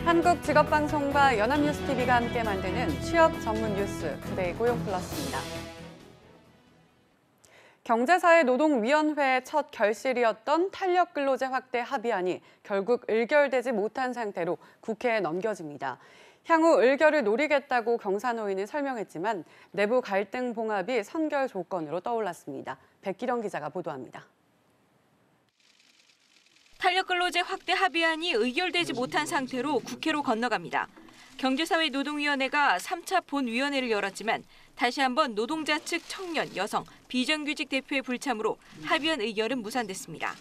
한국직업방송과 연합뉴스TV가 함께 만드는 취업 전문 뉴스 투데이 고용플러스입니다. 경제사회노동위원회의 첫 결실이었던 탄력근로제 확대 합의안이 결국 의결되지 못한 상태로 국회에 넘겨집니다. 향후 의결을 노리겠다고 경사노위는 설명했지만 내부 갈등 봉합이 선결 조건으로 떠올랐습니다. 백기령 기자가 보도합니다. 탄력근로제 확대 합의안이 의결되지 못한 상태로 국회로 건너갑니다. 경제사회노동위원회가 3차 본위원회를 열었지만 다시 한번 노동자 측 청년, 여성, 비정규직 대표의 불참으로 합의안 의결은 무산됐습니다.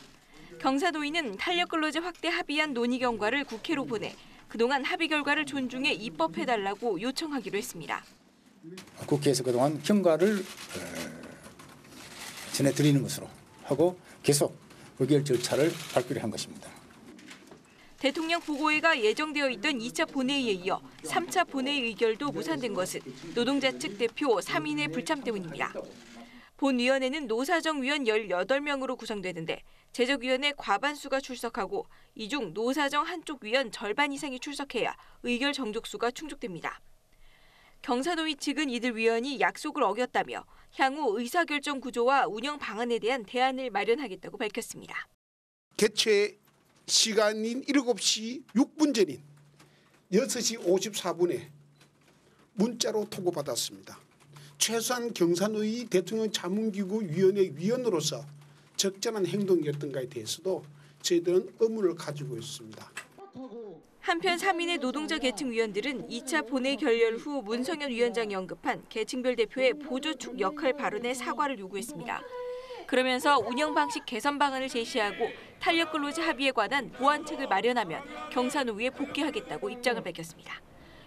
경사노위는 탄력근로제 확대 합의안 논의 경과를 국회로 보내 그동안 합의 결과를 존중해 입법해달라고 요청하기로 했습니다. 국회에서 그동안 경과를 전해드리는 것으로 하고 계속 의결 절차를 밟기로 한 것입니다. 대통령 보고회가 예정되어 있던 2차 본회의에 이어 3차 본회의 의결도 무산된 것은 노동자 측 대표 3인의 불참 때문입니다. 본위원회는 노사정위원 18명으로 구성되는데 제적위원회 과반수가 출석하고 이 중 노사정 한쪽 위원 절반 이상이 출석해야 의결 정족수가 충족됩니다. 경사노위 측은 이들 위원이 약속을 어겼다며 향후 의사결정 구조와 운영 방안에 대한 대안을 마련하겠다고 밝혔습니다. 개최 시간인 7시 6분 전인 6시 54분에 문자로 통보받았습니다. 최소한 경사노위 대통령 자문기구위원회 위원으로서 적절한 행동이었던가에 대해서도 저희들은 의문을 가지고 있습니다. 한편 3인의 노동자 계층 위원들은 2차 본회의 결렬 후 문성현 위원장이 언급한 계층별 대표의 보조축 역할 발언에 사과를 요구했습니다. 그러면서 운영 방식 개선 방안을 제시하고 탄력근로제 합의에 관한 보완책을 마련하면 경사노위에 복귀하겠다고 입장을 밝혔습니다.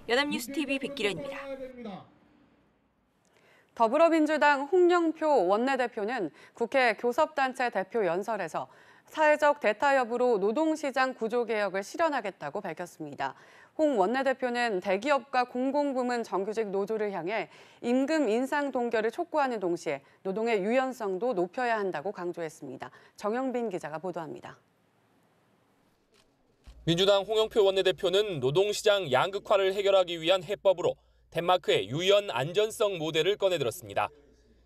연합뉴스TV 백기련입니다. 더불어민주당 홍영표 원내대표는 국회 교섭단체 대표 연설에서 사회적 대타 여부로 노동시장 구조개혁을 실현하겠다고 밝혔습니다. 홍 원내대표는 대기업과 공공부문 정규직 노조를 향해 임금 인상 동결을 촉구하는 동시에 노동의 유연성도 높여야 한다고 강조했습니다. 정영빈 기자가 보도합니다. 민주당 홍영표 원내대표는 노동시장 양극화를 해결하기 위한 해법으로 덴마크의 유연 안전성 모델을 꺼내들었습니다.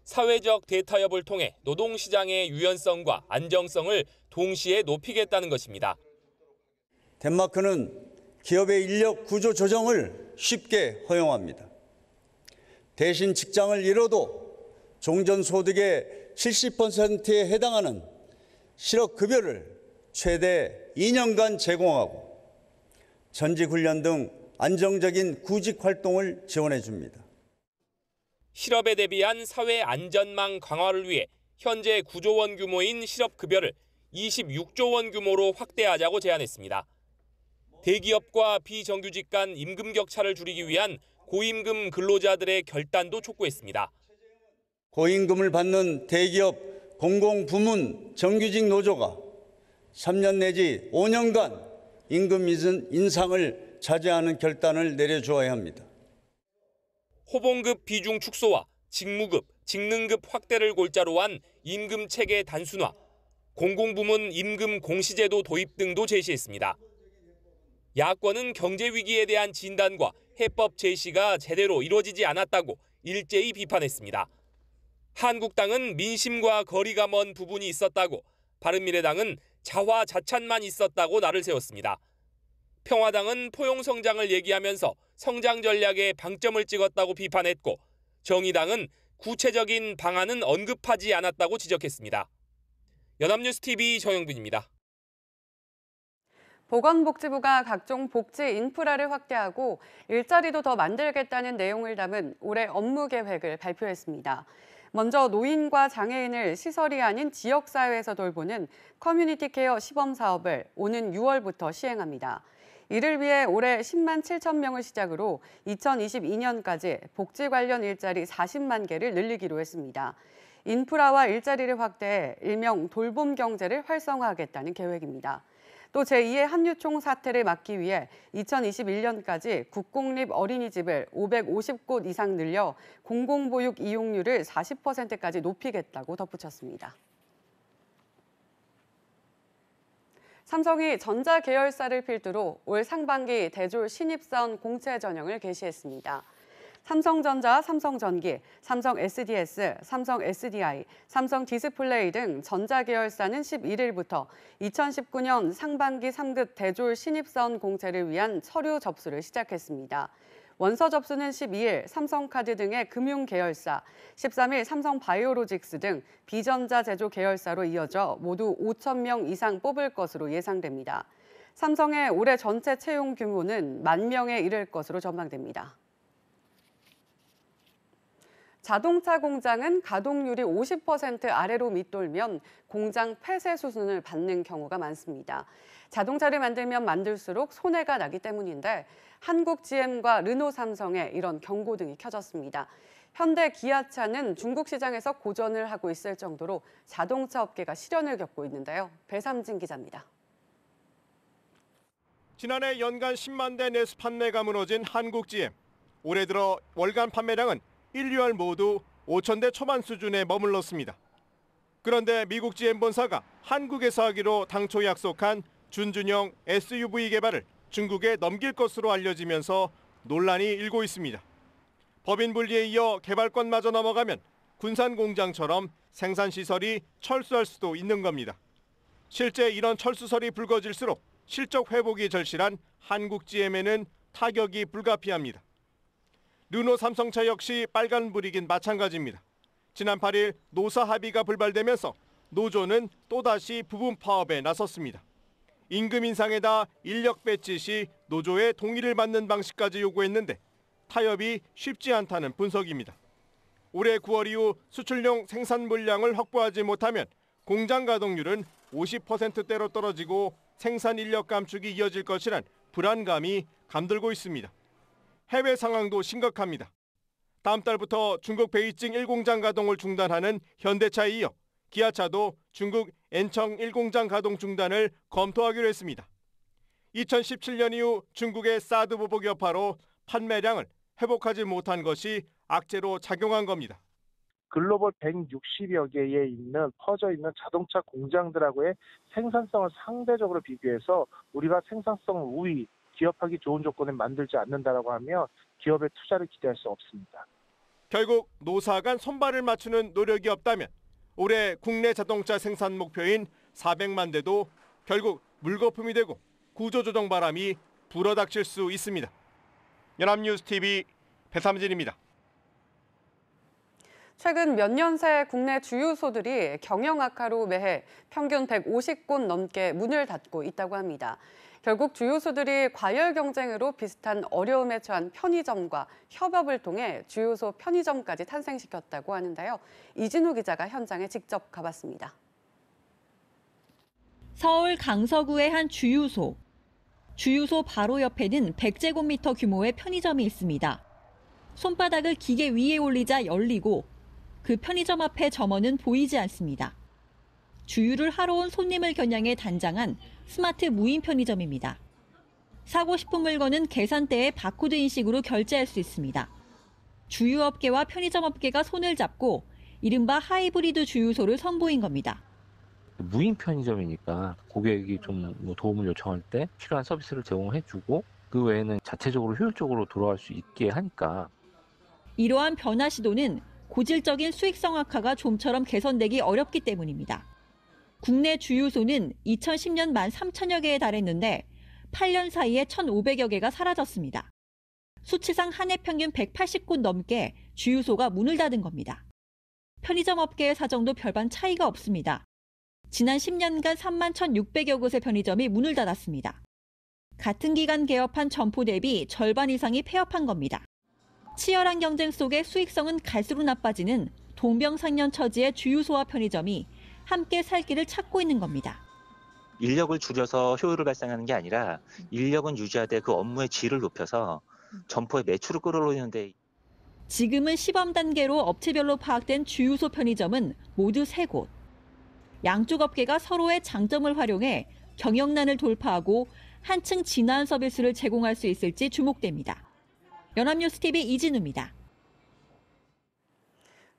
사회적 대타협을 통해 노동시장의 유연성과 안정성을 동시에 높이겠다는 것입니다. 덴마크는 기업의 인력 구조 조정을 쉽게 허용합니다. 대신 직장을 잃어도 종전소득의 70%에 해당하는 실업급여를 최대 2년간 제공하고 전직훈련 등 안정적인 구직 활동을 지원해 줍니다. 실업에 대비한 사회 안전망 강화를 위해 현재 9조 원 규모인 실업급여를 26조 원 규모로 확대하자고 제안했습니다. 대기업과 비정규직 간 임금 격차를 줄이기 위한 고임금 근로자들의 결단도 촉구했습니다. 고임금을 받는 대기업 공공부문 정규직 노조가 3년 내지 5년간 임금 인상을 자제하는 결단을 내려주어야 합니다. 호봉급 비중 축소와 직무급, 직능급 확대를 골자로 한 임금 체계 단순화, 공공부문 임금 공시제도 도입 등도 제시했습니다. 야권은 경제 위기에 대한 진단과 해법 제시가 제대로 이루어지지 않았다고 일제히 비판했습니다. 한국당은 민심과 거리가 먼 부분이 있었다고, 바른미래당은 자화자찬만 있었다고 날을 세웠습니다. 평화당은 포용성장을 얘기하면서 성장 전략에 방점을 찍었다고 비판했고, 정의당은 구체적인 방안은 언급하지 않았다고 지적했습니다. 연합뉴스TV 정영빈입니다. 보건복지부가 각종 복지 인프라를 확대하고 일자리도 더 만들겠다는 내용을 담은 올해 업무 계획을 발표했습니다. 먼저 노인과 장애인을 시설이 아닌 지역사회에서 돌보는 커뮤니티 케어 시범 사업을 오는 6월부터 시행합니다. 이를 위해 올해 10만 7천 명을 시작으로 2022년까지 복지 관련 일자리 40만 개를 늘리기로 했습니다. 인프라와 일자리를 확대해 일명 돌봄 경제를 활성화하겠다는 계획입니다. 또 제2의 한유총 사태를 막기 위해 2021년까지 국공립 어린이집을 550곳 이상 늘려 공공보육 이용률을 40%까지 높이겠다고 덧붙였습니다. 삼성이 전자 계열사를 필두로 올 상반기 대졸 신입사원 공채 전형을 개시했습니다. 삼성전자, 삼성전기, 삼성 SDS, 삼성 SDI, 삼성 디스플레이 등 전자 계열사는 11일부터 2019년 상반기 3급 대졸 신입사원 공채를 위한 서류 접수를 시작했습니다. 원서 접수는 12일 삼성카드 등의 금융 계열사, 13일 삼성바이오로직스 등 비전자 제조 계열사로 이어져 모두 5,000명 이상 뽑을 것으로 예상됩니다. 삼성의 올해 전체 채용 규모는 10,000명에 이를 것으로 전망됩니다. 자동차 공장은 가동률이 50% 아래로 밑돌면 공장 폐쇄 수순을 받는 경우가 많습니다. 자동차를 만들면 만들수록 손해가 나기 때문인데 한국 GM과 르노 삼성에 이런 경고등이 켜졌습니다. 현대 기아차는 중국 시장에서 고전을 하고 있을 정도로 자동차 업계가 시련을 겪고 있는데요. 배삼진 기자입니다. 지난해 연간 10만 대 내수 판매가 무너진 한국 GM. 올해 들어 월간 판매량은 1, 2월 모두 5,000대 초반 수준에 머물렀습니다. 그런데 미국 GM 본사가 한국에서 하기로 당초 약속한 준준형 SUV 개발을 중국에 넘길 것으로 알려지면서 논란이 일고 있습니다. 법인 분리에 이어 개발권마저 넘어가면 군산 공장처럼 생산시설이 철수할 수도 있는 겁니다. 실제 이런 철수설이 불거질수록 실적 회복이 절실한 한국 GM에는 타격이 불가피합니다. 르노 삼성차 역시 빨간불이긴 마찬가지입니다. 지난 8일 노사 합의가 불발되면서 노조는 또다시 부분 파업에 나섰습니다. 임금 인상에다 인력 배치 시 노조의 동의를 받는 방식까지 요구했는데 타협이 쉽지 않다는 분석입니다. 올해 9월 이후 수출용 생산 물량을 확보하지 못하면 공장 가동률은 50%대로 떨어지고 생산 인력 감축이 이어질 것이란 불안감이 감돌고 있습니다. 해외 상황도 심각합니다. 다음 달부터 중국 베이징 1공장 가동을 중단하는 현대차에 이어 기아차도 중국 엔청 1공장 가동 중단을 검토하기로 했습니다. 2017년 이후 중국의 사드 보복 여파로 판매량을 회복하지 못한 것이 악재로 작용한 겁니다. 글로벌 160여 개에 있는 퍼져 있는 자동차 공장들하고의 생산성을 상대적으로 비교해서 우리가 생산성 우위, 기업하기 좋은 조건을 만들지 않는다라고 하면 기업의 투자를 기대할 수 없습니다. 결국 노사 간 손발을 맞추는 노력이 없다면 올해 국내 자동차 생산 목표인 400만 대도 결국 물거품이 되고 구조조정 바람이 불어닥칠 수 있습니다. 연합뉴스TV 배삼진입니다. 최근 몇 년 새 국내 주유소들이 경영 악화로 매해 평균 150곳 넘게 문을 닫고 있다고 합니다. 결국 주유소들이 과열 경쟁으로 비슷한 어려움에 처한 편의점과 협업을 통해 주유소 편의점까지 탄생시켰다고 하는데요. 이진우 기자가 현장에 직접 가봤습니다. 서울 강서구의 한 주유소. 주유소 바로 옆에는 100제곱미터 규모의 편의점이 있습니다. 손바닥을 기계 위에 올리자 열리고 그 편의점 앞에 점원은 보이지 않습니다. 주유를 하러 온 손님을 겨냥해 단장한 스마트 무인 편의점입니다. 사고 싶은 물건은 계산대에 바코드 인식으로 결제할 수 있습니다. 주유업계와 편의점업계가 손을 잡고 이른바 하이브리드 주유소를 선보인 겁니다. 무인 편의점이니까 고객이 좀 도움을 요청할 때 필요한 서비스를 제공해주고 그 외에는 자체적으로 효율적으로 돌아갈 수 있게 하니까. 이러한 변화 시도는 고질적인 수익성 악화가 좀처럼 개선되기 어렵기 때문입니다. 국내 주유소는 2010년 13,000여 개에 달했는데 8년 사이에 1,500여 개가 사라졌습니다. 수치상 한 해 평균 180곳 넘게 주유소가 문을 닫은 겁니다. 편의점 업계의 사정도 별반 차이가 없습니다. 지난 10년간 31,600여 곳의 편의점이 문을 닫았습니다. 같은 기간 개업한 점포 대비 절반 이상이 폐업한 겁니다. 치열한 경쟁 속에 수익성은 갈수록 나빠지는 동병상련처지의 주유소와 편의점이 함께 살 길을 찾고 있는 겁니다. 인력을 줄여서 효율을 발생하는 게 아니라 인력은 유지하되 그 업무의 질을 높여서 점포의 매출을 끌어올리는데. 지금은 시범 단계로 업체별로 파악된 주유소 편의점은 모두 3곳. 양쪽 업계가 서로의 장점을 활용해 경영난을 돌파하고 한층 진화한 서비스를 제공할 수 있을지 주목됩니다. 연합뉴스TV 이진우입니다.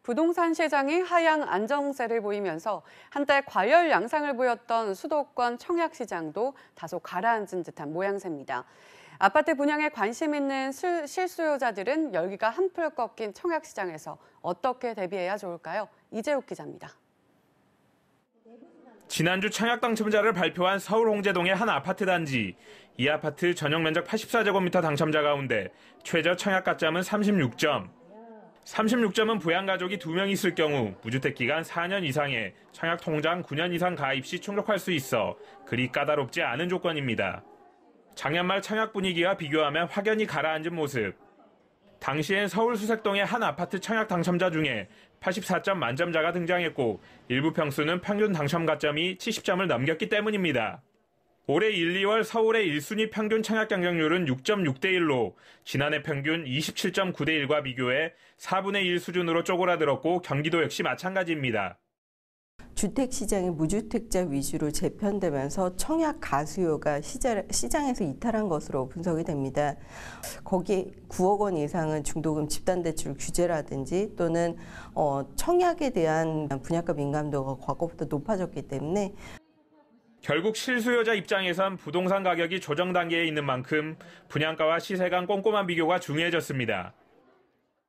부동산 시장이 하향 안정세를 보이면서 한때 과열 양상을 보였던 수도권 청약 시장도 다소 가라앉은 듯한 모양새입니다. 아파트 분양에 관심 있는 실수요자들은 열기가 한풀 꺾인 청약 시장에서 어떻게 대비해야 좋을까요? 이재욱 기자입니다. 지난주 청약 당첨자를 발표한 서울 홍제동의 한 아파트 단지. 이 아파트 전용 면적 84제곱미터 당첨자 가운데 최저 청약 가점은 36점. 36점은 부양가족이 2명 있을 경우 무주택 기간 4년 이상에 청약 통장 9년 이상 가입 시 충족할 수 있어 그리 까다롭지 않은 조건입니다. 작년 말 청약 분위기와 비교하면 확연히 가라앉은 모습. 당시엔 서울 수색동의 한 아파트 청약 당첨자 중에 84점 만점자가 등장했고 일부 평수는 평균 당첨 가점이 70점을 넘겼기 때문입니다. 올해 1, 2월 서울의 1순위 평균 청약 경쟁률은 6.6대 1로 지난해 평균 27.9대 1과 비교해 4분의 1 수준으로 쪼그라들었고 경기도 역시 마찬가지입니다. 주택시장이 무주택자 위주로 재편되면서 청약 가수요가 시장에서 이탈한 것으로 분석이 됩니다. 거기에 9억 원 이상은 중도금 집단대출 규제라든지 또는 청약에 대한 분양가 민감도가 과거보다 높아졌기 때문에 결국 실수요자 입장에선 부동산 가격이 조정 단계에 있는 만큼 분양가와 시세 간 꼼꼼한 비교가 중요해졌습니다.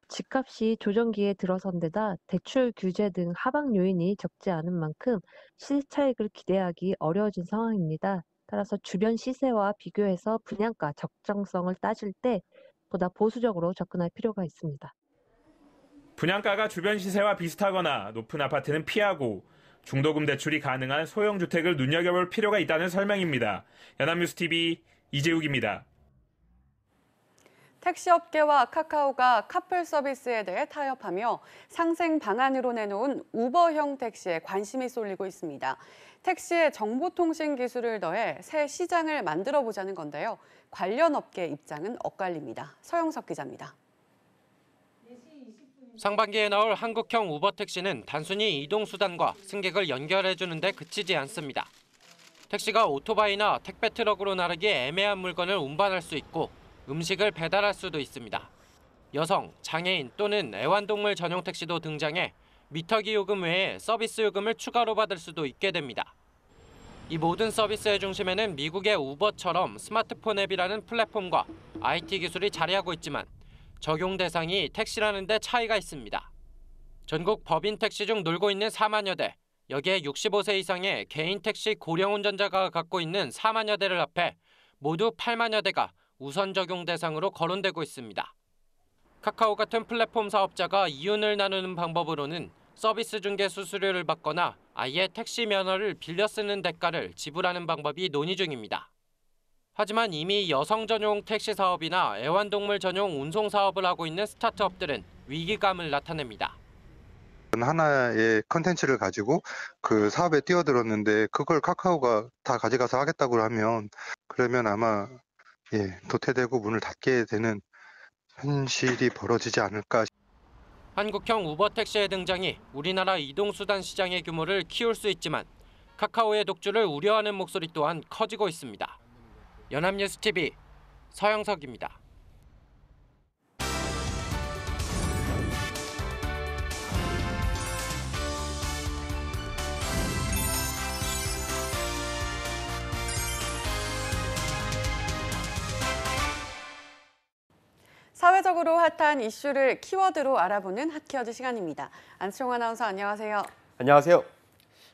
집값이 조정기에 들어선 데다 대출 규제 등 하방 요인이 적지 않은 만큼 시세 차익을 기대하기 어려워진 상황입니다. 따라서 주변 시세와 비교해서 분양가 적정성을 따질 때 보다 보수적으로 접근할 필요가 있습니다. 분양가가 주변 시세와 비슷하거나 높은 아파트는 피하고 중도금 대출이 가능한 소형 주택을 눈여겨볼 필요가 있다는 설명입니다. 연합뉴스TV 이재욱입니다. 택시업계와 카카오가 카풀 서비스에 대해 타협하며 상생 방안으로 내놓은 우버형 택시에 관심이 쏠리고 있습니다. 택시에 정보통신 기술을 더해 새 시장을 만들어보자는 건데요. 관련 업계 입장은 엇갈립니다. 서영석 기자입니다. 상반기에 나올 한국형 우버 택시는 단순히 이동수단과 승객을 연결해주는 데 그치지 않습니다. 택시가 오토바이나 택배 트럭으로 나르기 애매한 물건을 운반할 수 있고 음식을 배달할 수도 있습니다. 여성, 장애인 또는 애완동물 전용 택시도 등장해 미터기 요금 외에 서비스 요금을 추가로 받을 수도 있게 됩니다. 이 모든 서비스의 중심에는 미국의 우버처럼 스마트폰 앱이라는 플랫폼과 IT 기술이 자리하고 있지만 적용 대상이 택시라는 데 차이가 있습니다. 전국 법인 택시 중 놀고 있는 4만여 대, 여기에 65세 이상의 개인 택시 고령 운전자가 갖고 있는 4만여 대를 합해 모두 8만여 대가 우선 적용 대상으로 거론되고 있습니다. 카카오 같은 플랫폼 사업자가 이윤을 나누는 방법으로는 서비스 중개 수수료를 받거나 아예 택시 면허를 빌려 쓰는 대가를 지불하는 방법이 논의 중입니다. 하지만 이미 여성 전용 택시 사업이나 애완동물 전용 운송 사업을 하고 있는 스타트업들은 위기감을 나타냅니다. 하나의 컨텐츠를 가지고 그 사업에 뛰어들었는데 그걸 카카오가 다 가져가서 하겠다고 하면 그러면 아마 도태되고 문을 닫게 되는 현실이 벌어지지 않을까. 한국형 우버 택시의 등장이 우리나라 이동수단 시장의 규모를 키울 수 있지만 카카오의 독주를 우려하는 목소리 또한 커지고 있습니다. 연합뉴스TV 서영석입니다. 사회적으로 핫한 이슈를 키워드로 알아보는 핫키워드 시간입니다. 안치홍 아나운서 안녕하세요. 안녕하세요.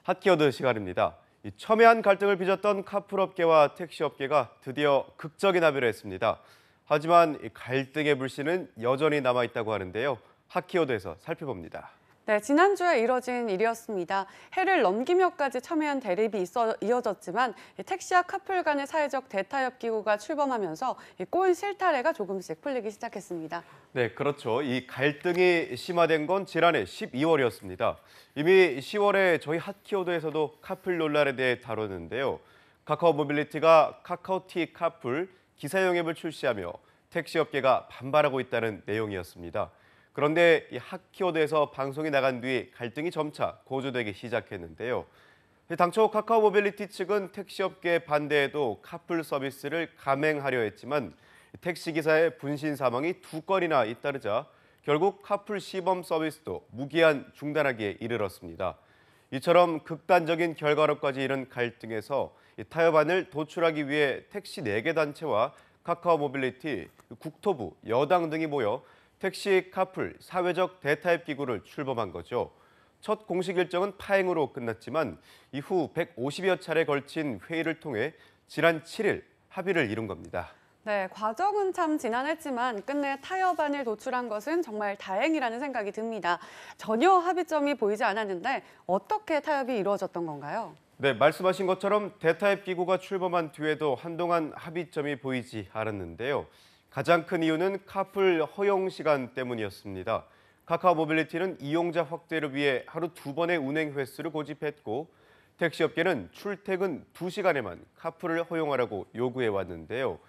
핫키워드 시간입니다. 첨예한 갈등을 빚었던 카풀업계와 택시업계가 드디어 극적인 합의를 했습니다. 하지만 갈등의 불씨는 여전히 남아있다고 하는데요. 핫키워드에서 살펴봅니다. 네, 지난주에 이뤄진 일이었습니다. 해를 넘기며까지 첨예한 대립이 이어졌지만 택시와 카풀 간의 사회적 대타협 기구가 출범하면서 꼬인 실타래가 조금씩 풀리기 시작했습니다. 네, 그렇죠. 이 갈등이 심화된 건 지난해 12월이었습니다. 이미 10월에 저희 핫키워드에서도 카풀 논란에 대해 다뤘는데요. 카카오 모빌리티가 카카오티 카풀 기사용앱을 출시하며 택시업계가 반발하고 있다는 내용이었습니다. 그런데 이 핫키워드에서 방송이 나간 뒤 갈등이 점차 고조되기 시작했는데요. 당초 카카오 모빌리티 측은 택시업계 반대에도 카풀 서비스를 감행하려 했지만 택시기사의 분신 사망이 2건이나 잇따르자 결국 카풀 시범 서비스도 무기한 중단하기에 이르렀습니다. 이처럼 극단적인 결과로까지 이른 갈등에서 타협안을 도출하기 위해 택시 4개 단체와 카카오 모빌리티, 국토부, 여당 등이 모여 택시 카풀 사회적 대타협 기구를 출범한 거죠. 첫 공식 일정은 파행으로 끝났지만 이후 150여 차례 걸친 회의를 통해 지난 7일 합의를 이룬 겁니다. 네, 과정은 참 지난했지만 끝내 타협안을 도출한 것은 정말 다행이라는 생각이 듭니다. 전혀 합의점이 보이지 않았는데 어떻게 타협이 이루어졌던 건가요? 네, 말씀하신 것처럼 대타협 기구가 출범한 뒤에도 한동안 합의점이 보이지 않았는데요. 가장 큰 이유는 카풀 허용 시간 때문이었습니다. 카카오 모빌리티는 이용자 확대를 위해 하루 2번의 운행 횟수를 고집했고 택시업계는 출퇴근 2시간에만 카풀을 허용하라고 요구해 왔는데요.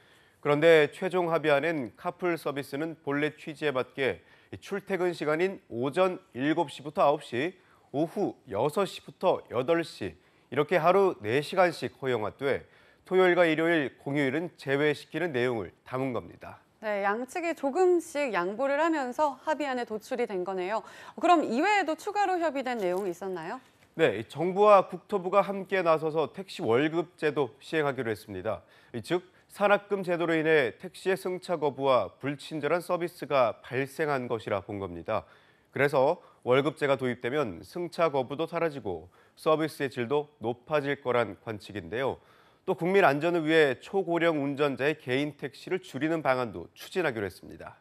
그런데 최종 합의안엔 카풀 서비스는 본래 취지에 맞게 출퇴근 시간인 오전 7시부터 9시, 오후 6시부터 8시 이렇게 하루 4시간씩 허용하되 토요일과 일요일, 공휴일은 제외시키는 내용을 담은 겁니다. 네, 양측이 조금씩 양보를 하면서 합의안에 도출이 된 거네요. 그럼 이외에도 추가로 협의된 내용이 있었나요? 네, 정부와 국토부가 함께 나서서 택시 월급 제도 시행하기로 했습니다. 즉, 산악금 제도로 인해 택시의 승차 거부와 불친절한 서비스가 발생한 것이라 본 겁니다. 그래서 월급제가 도입되면 승차 거부도 사라지고 서비스의 질도 높아질 거란 관측인데요. 또 국민 안전을 위해 초고령 운전자의 개인 택시를 줄이는 방안도 추진하기로 했습니다.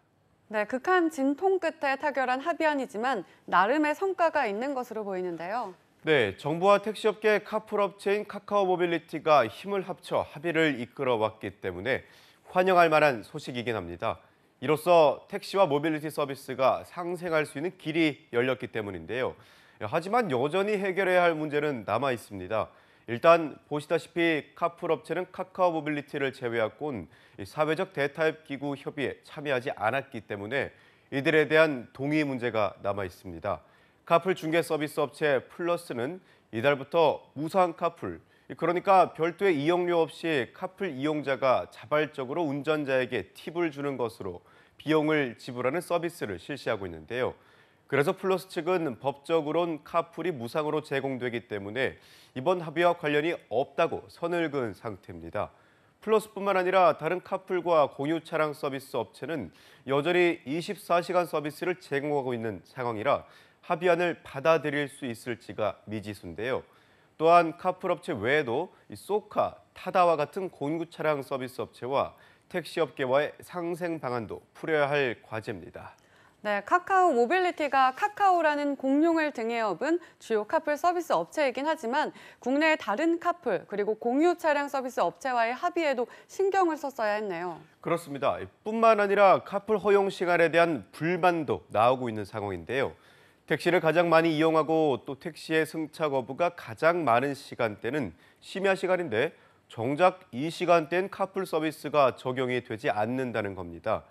네, 극한 진통 끝에 타결한 합의안이지만 나름의 성과가 있는 것으로 보이는데요. 네, 정부와 택시업계 카풀 업체인 카카오 모빌리티가 힘을 합쳐 합의를 이끌어왔기 때문에 환영할 만한 소식이긴 합니다. 이로써 택시와 모빌리티 서비스가 상생할 수 있는 길이 열렸기 때문인데요. 하지만 여전히 해결해야 할 문제는 남아 있습니다. 일단 보시다시피 카풀 업체는 카카오 모빌리티를 제외하고는 사회적 대타협 기구 협의에 참여하지 않았기 때문에 이들에 대한 동의 문제가 남아 있습니다. 카풀 중개 서비스 업체 플러스는 이달부터 무상 카풀, 그러니까 별도의 이용료 없이 카풀 이용자가 자발적으로 운전자에게 팁을 주는 것으로 비용을 지불하는 서비스를 실시하고 있는데요. 그래서 플러스 측은 법적으론 카풀이 무상으로 제공되기 때문에 이번 합의와 관련이 없다고 선을 그은 상태입니다. 플러스뿐만 아니라 다른 카풀과 공유 차량 서비스 업체는 여전히 24시간 서비스를 제공하고 있는 상황이라 합의안을 받아들일 수 있을지가 미지수인데요. 또한 카풀 업체 외에도 소카, 타다와 같은 공유 차량 서비스 업체와 택시 업계와의 상생 방안도 풀어야 할 과제입니다. 네, 카카오 모빌리티가 카카오라는 공룡을 등에 업은 주요 카풀 서비스 업체이긴 하지만 국내의 다른 카풀 그리고 공유 차량 서비스 업체와의 합의에도 신경을 썼어야 했네요. 그렇습니다. 뿐만 아니라 카풀 허용 시간에 대한 불만도 나오고 있는 상황인데요. 택시를 가장 많이 이용하고 또 택시의 승차 거부가 가장 많은 시간대는 심야 시간인데 정작 이 시간대엔 카풀 서비스가 적용이 되지 않는다는 겁니다.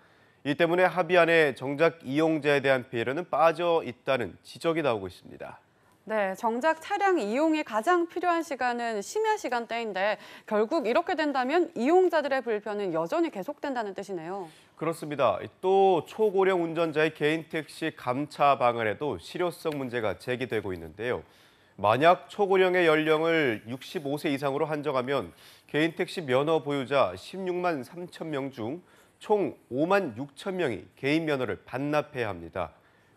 이 때문에 합의안에 정작 이용자에 대한 배려는 빠져 있다는 지적이 나오고 있습니다. 네, 정작 차량 이용이 가장 필요한 시간은 심야 시간대인데 결국 이렇게 된다면 이용자들의 불편은 여전히 계속된다는 뜻이네요. 그렇습니다. 또 초고령 운전자의 개인 택시 감차 방안에도 실효성 문제가 제기되고 있는데요. 만약 초고령의 연령을 65세 이상으로 한정하면 개인 택시 면허 보유자 16만 3천 명 중 총 5만 6천 명이 개인 면허를 반납해야 합니다.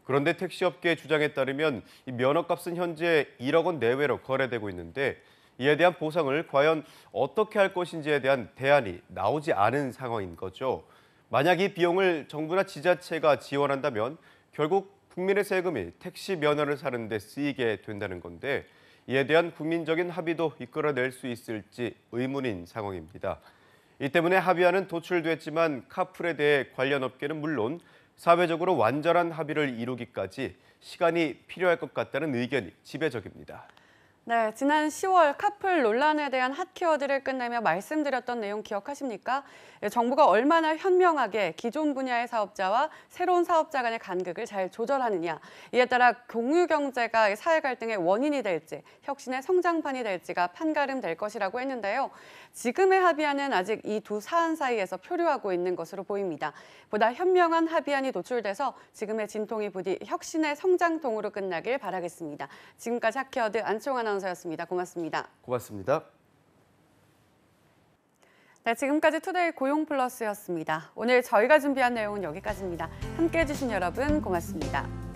그런데 택시업계의 주장에 따르면 이 면허값은 현재 1억 원 내외로 거래되고 있는데 이에 대한 보상을 과연 어떻게 할 것인지에 대한 대안이 나오지 않은 상황인 거죠. 만약 이 비용을 정부나 지자체가 지원한다면 결국 국민의 세금이 택시 면허를 사는 데 쓰이게 된다는 건데 이에 대한 국민적인 합의도 이끌어낼 수 있을지 의문인 상황입니다. 이 때문에 합의안은 도출됐지만 카풀에 대해 관련 업계는 물론 사회적으로 완전한 합의를 이루기까지 시간이 필요할 것 같다는 의견이 지배적입니다. 네, 지난 10월 카풀 논란에 대한 핫키워드를 끝내며 말씀드렸던 내용 기억하십니까? 정부가 얼마나 현명하게 기존 분야의 사업자와 새로운 사업자 간의 간극을 잘 조절하느냐, 이에 따라 공유 경제가 사회 갈등의 원인이 될지, 혁신의 성장판이 될지가 판가름될 것이라고 했는데요. 지금의 합의안은 아직 이 두 사안 사이에서 표류하고 있는 것으로 보입니다. 보다 현명한 합의안이 도출돼서 지금의 진통이 부디 혁신의 성장통으로 끝나길 바라겠습니다. 지금까지 핫키워드 안치홍 아나운서였습니다. 고맙습니다. 고맙습니다. 네, 지금까지 투데이 고용플러스였습니다. 오늘 저희가 준비한 내용은 여기까지입니다. 함께해 주신 여러분 고맙습니다.